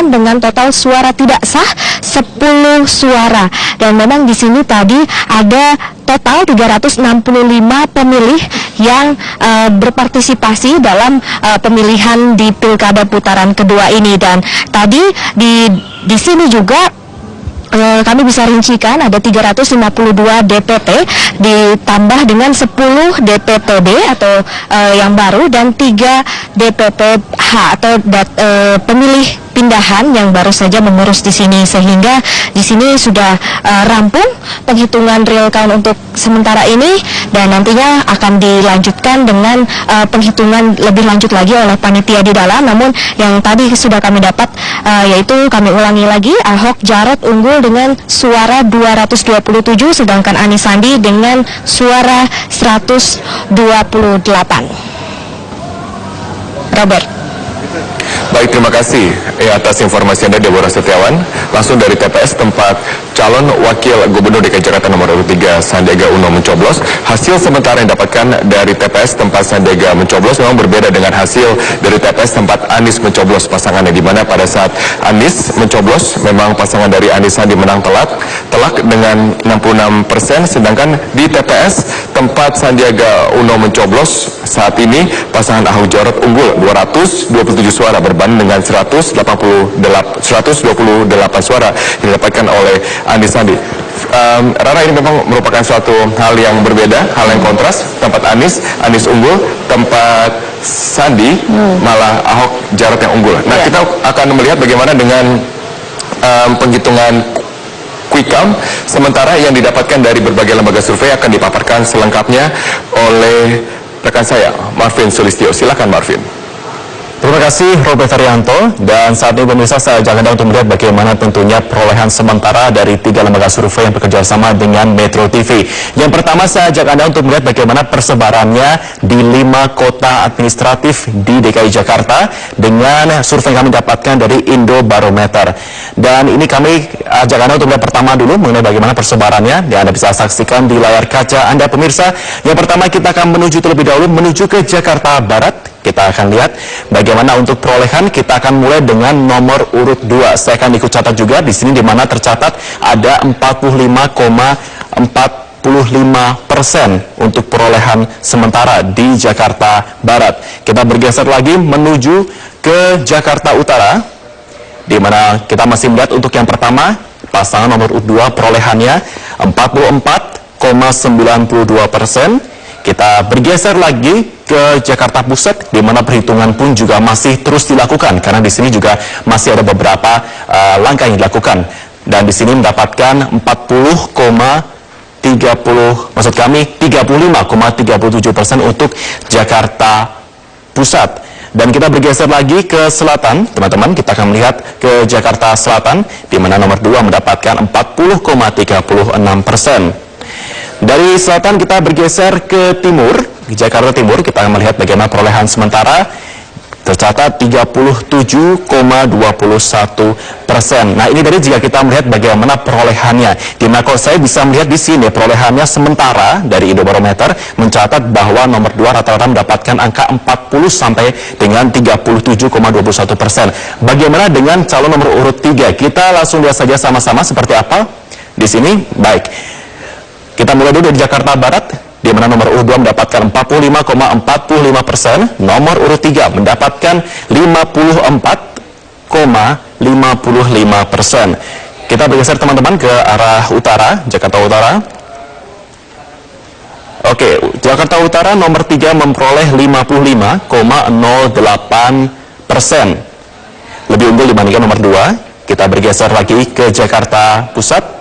pasangan dengan total suara tidak sah 10 suara. Dan memang di sini tadi ada total 365 pemilih yang berpartisipasi dalam pemilihan di Pilkada putaran kedua ini. Dan tadi di sini juga kami bisa rincikan ada 352 DPP ditambah dengan 10 DPPD atau yang baru dan 3 DPPH atau pemilih pindahan yang baru saja mengurus di sini, sehingga di sini sudah rampung penghitungan real count untuk sementara ini dan nantinya akan dilanjutkan dengan penghitungan lebih lanjut lagi oleh panitia di dalam. Namun yang tadi sudah kami dapat yaitu kami ulangi lagi, Ahok Jarot unggul dengan suara 227 sedangkan Anies Sandi dengan suara 128. Robert. Baik, terima kasih atas informasi Anda, Deborah Setiawan. Langsung dari TPS tempat calon wakil gubernur DKI Jakarta nomor 3 Sandiaga Uno mencoblos. Hasil sementara yang didapatkan dari TPS tempat Sandiaga mencoblos memang berbeda dengan hasil dari TPS tempat Anies mencoblos pasangannya, di mana pada saat Anies mencoblos memang pasangan dari Anies Sandi menang telak dengan 66%, sedangkan di TPS tempat Sandiaga Uno mencoblos saat ini pasangan Ahok Jarot unggul 227 suara berbanding dengan 128 suara yang didapatkan oleh Anies Sandi. Rara, ini memang merupakan suatu hal yang berbeda, hal yang kontras. Tempat Anies unggul, tempat Sandi malah Ahok Jarot yang unggul. Nah, kita akan melihat bagaimana dengan penghitungan quick count sementara yang didapatkan dari berbagai lembaga survei akan dipaparkan selengkapnya oleh rekan saya, Marvin Sulistyo. Silakan, Marvin. Terima kasih Robert Haryanto, dan saat ini pemirsa saya ajak Anda untuk melihat bagaimana tentunya perolehan sementara dari 3 lembaga survei yang bekerja sama dengan Metro TV. Yang pertama saya ajak Anda untuk melihat bagaimana persebarannya di 5 kota administratif di DKI Jakarta dengan survei yang kami dapatkan dari Indobarometer. Dan ini kami ajak Anda untuk melihat pertama dulu mengenai bagaimana persebarannya, dan Anda bisa saksikan di layar kaca Anda pemirsa. Yang pertama kita akan menuju terlebih dahulu menuju ke Jakarta Barat. Kita akan lihat bagaimana untuk perolehan. Kita akan mulai dengan nomor urut 2. Saya akan ikut catat juga di sini, di mana tercatat ada 45,45% untuk perolehan sementara di Jakarta Barat. Kita bergeser lagi menuju ke Jakarta Utara, di mana kita masih melihat untuk yang pertama pasangan nomor urut 2 perolehannya 44,92%. Kita bergeser lagi ke Jakarta Pusat, di mana perhitungan pun juga masih terus dilakukan karena di sini juga masih ada beberapa langkah yang dilakukan, dan di sini mendapatkan 35,37% untuk Jakarta Pusat. Dan kita bergeser lagi ke selatan, teman-teman. Kita akan melihat ke Jakarta Selatan, di mana nomor 2 mendapatkan 40,36%. Dari selatan kita bergeser ke timur, di Jakarta Timur. Kita akan melihat bagaimana perolehan sementara. Tercatat 37,21%. Nah, ini dari jika kita melihat bagaimana perolehannya. Dimana kalau saya bisa melihat di sini perolehannya sementara dari Indobarometer mencatat bahwa nomor 2 rata-rata mendapatkan angka 40 sampai dengan 37,21%. Bagaimana dengan calon nomor urut 3? Kita langsung lihat saja sama-sama seperti apa di sini. Baik. Kita mulai dulu dari Jakarta Barat, di mana nomor urut 2 mendapatkan 45,45%, nomor urut 3 mendapatkan 54,55%. Kita bergeser teman-teman ke arah utara, Jakarta Utara. Oke, Jakarta Utara nomor 3 memperoleh 55,08%. Lebih unggul dibandingkan nomor 2. Kita bergeser lagi ke Jakarta Pusat.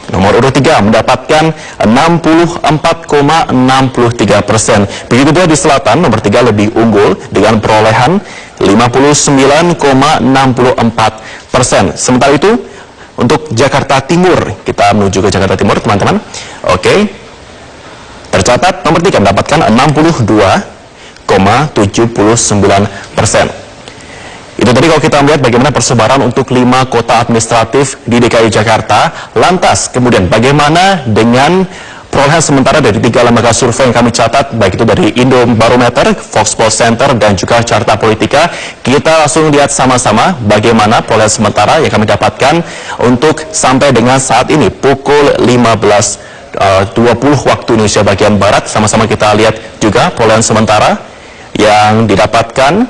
Nomor urut 3 mendapatkan 64,63%. Begitu juga di selatan, nomor 3 lebih unggul dengan perolehan 59,64%. Sementara itu, untuk Jakarta Timur, kita menuju ke Jakarta Timur, teman-teman. Oke. Tercatat nomor 3 mendapatkan 62,79%. Itu tadi kalau kita melihat bagaimana persebaran untuk 5 kota administratif di DKI Jakarta. Lantas kemudian bagaimana dengan perolehan sementara dari 3 lembaga survei yang kami catat, baik itu dari Indobarometer, Foxpol Center, dan juga Carta Politika. Kita langsung lihat sama-sama bagaimana perolehan sementara yang kami dapatkan untuk sampai dengan saat ini pukul 15.20 waktu Indonesia bagian Barat. Sama-sama kita lihat juga perolehan sementara yang didapatkan.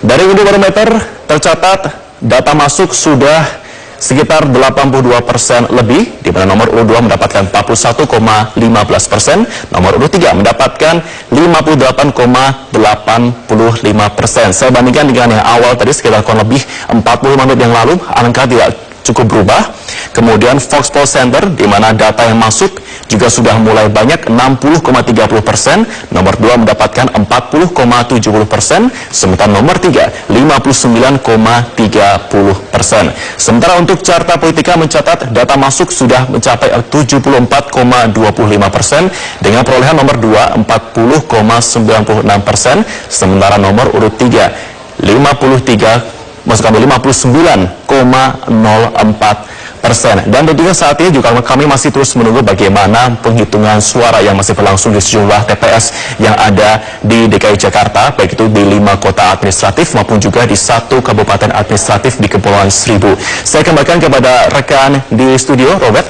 Dari Indobarometer tercatat data masuk sudah sekitar 82% lebih, di mana nomor urut 2 mendapatkan 41,15%, nomor urut 3 mendapatkan 58,85%. Saya bandingkan dengan yang awal tadi sekitar kurang lebih 45 menit yang lalu, angka tidak cukup berubah. Kemudian Foxpol Center, di mana data yang masuk juga sudah mulai banyak, 60,30%, nomor 2 mendapatkan 40,70%, sementara nomor 3 59,30%. Sementara untuk Carta Politika mencatat data masuk sudah mencapai 74,25%, dengan perolehan nomor 2 40,96%, sementara nomor urut 3 59,04%. Dan tentunya saat ini juga kami masih terus menunggu bagaimana penghitungan suara yang masih berlangsung di sejumlah TPS yang ada di DKI Jakarta, baik itu di 5 kota administratif maupun juga di 1 kabupaten administratif di Kepulauan Seribu. Saya kembalikan kepada rekan di studio, Robert.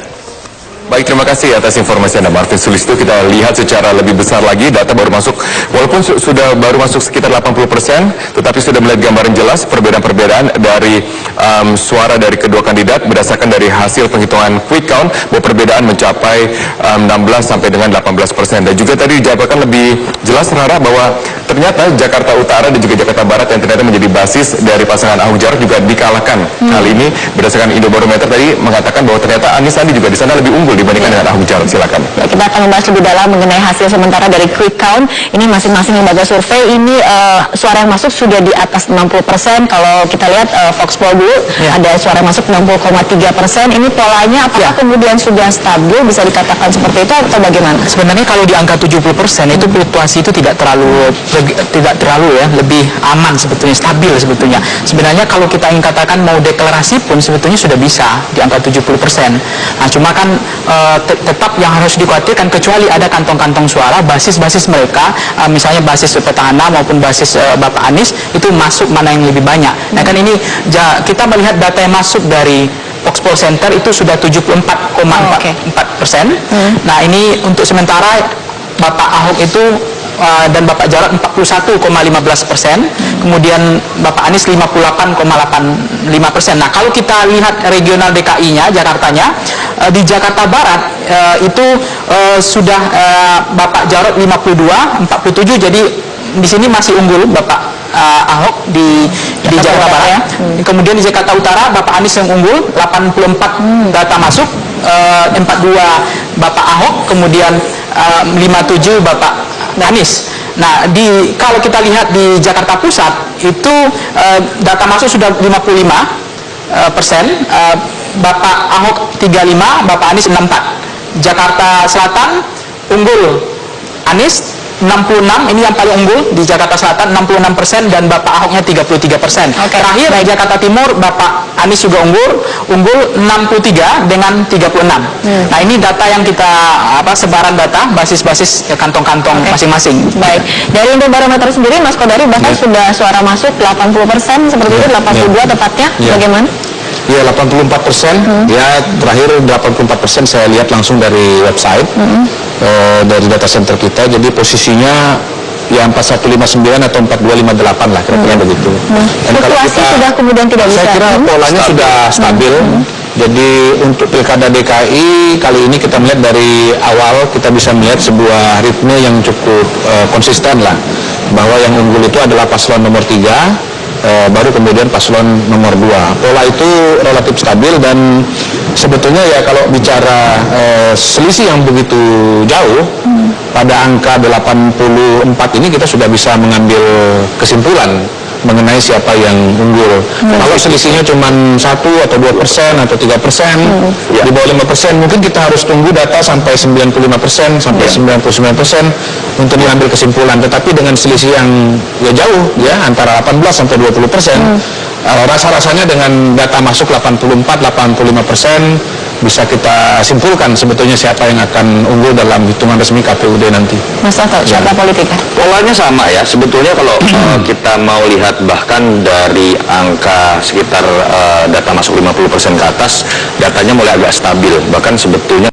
Baik, terima kasih atas informasi Anda, Martin Sulisto. Kita lihat secara lebih besar lagi, data baru masuk, walaupun sudah baru masuk sekitar 80%, tetapi sudah melihat gambaran jelas perbedaan-perbedaan dari suara dari kedua kandidat berdasarkan dari hasil penghitungan quick count, bahwa perbedaan mencapai 16 sampai dengan 18%. Dan juga tadi dijabarkan lebih jelas, Rara, bahwa ternyata Jakarta Utara dan juga Jakarta Barat yang ternyata menjadi basis dari pasangan Ahok Jarot juga dikalahkan. Kali ini berdasarkan Indobarometer tadi mengatakan bahwa ternyata Anies Sandi juga di sana lebih unggul dibandingkan dengan Ahok Jarot. Silakan. Ya, kita akan membahas lebih dalam mengenai hasil sementara dari quick count. Ini masing-masing lembaga survei ini suara yang masuk sudah di atas 60%. Kalau kita lihat Foxpol dulu ada suara yang masuk 60,3%. Ini polanya apakah kemudian sudah stabil, bisa dikatakan seperti itu atau bagaimana? Sebenarnya kalau di angka 70% itu fluktuasi itu tidak terlalu ya, lebih aman sebetulnya, stabil sebetulnya. Sebenarnya kalau kita ingin katakan mau deklarasi pun sebetulnya sudah bisa di angka 70%. Nah, cuma kan tetap yang harus dikhawatirkan, kecuali ada kantong-kantong suara basis-basis mereka, misalnya basis petahana maupun basis Bapak Anies, itu masuk mana yang lebih banyak. Nah kan ini kita melihat data yang masuk dari Foxpol Center itu sudah 74,4%. Nah ini untuk sementara Bapak Ahok itu dan Bapak Jarot 41,15%, kemudian Bapak Anies 58,85%. Nah kalau kita lihat regional DKI-nya, Jakartanya, di Jakarta Barat itu sudah Bapak Jarot 52,47, jadi di sini masih unggul Bapak Ahok di Jakarta Barat. Ya. Kemudian di Jakarta Utara Bapak Anies yang unggul 84 data masuk, 42 Bapak Ahok, kemudian 57 Bapak Anies. Nah, kalau kita lihat di Jakarta Pusat itu data masuk sudah 55%, Bapak Ahok 35, Bapak Anies 64. Jakarta Selatan unggul Anies 66, ini yang paling unggul di Jakarta Selatan 66%, dan Bapak Ahoknya 33%. Terakhir di Jakarta Timur Bapak Anies juga unggul 63 dengan 36. Nah ini data yang kita sebaran data basis-basis kantong-kantong masing-masing. Baik, dari Indobarometer sendiri Mas Kodari bahkan sudah suara masuk 80% seperti itu, 82 tepatnya. Bagaimana? Ya 84%, ya terakhir 84% saya lihat langsung dari website, dari data center kita, jadi posisinya ya 4159 atau 4258 lah kira-kira begitu. Dan kalau kita, sudah kemudian tidak bisa. Saya kira polanya sudah stabil. Jadi untuk Pilkada DKI kali ini kita melihat dari awal kita bisa melihat sebuah ritme yang cukup konsisten lah, bahwa yang unggul itu adalah paslon nomor 3. Baru kemudian paslon nomor 2. Pola itu relatif stabil, dan sebetulnya ya kalau bicara selisih yang begitu jauh, pada angka 84 ini kita sudah bisa mengambil kesimpulan mengenai siapa yang unggul. Kalau selisihnya cuma 1 atau 2% atau 3%, di bawah 5%, mungkin kita harus tunggu data sampai 95% sampai 99% untuk mengambil kesimpulan. Tetapi dengan selisih yang jauh ya, antara 18 sampai 20%, rasa-rasanya dengan data masuk 84-85%, bisa kita simpulkan sebetulnya siapa yang akan unggul dalam hitungan resmi KPUD nanti. Mas Toto, siapa politik? Polanya sama ya, sebetulnya kalau kita mau lihat bahkan dari angka sekitar data masuk 50% ke atas, datanya mulai agak stabil, bahkan sebetulnya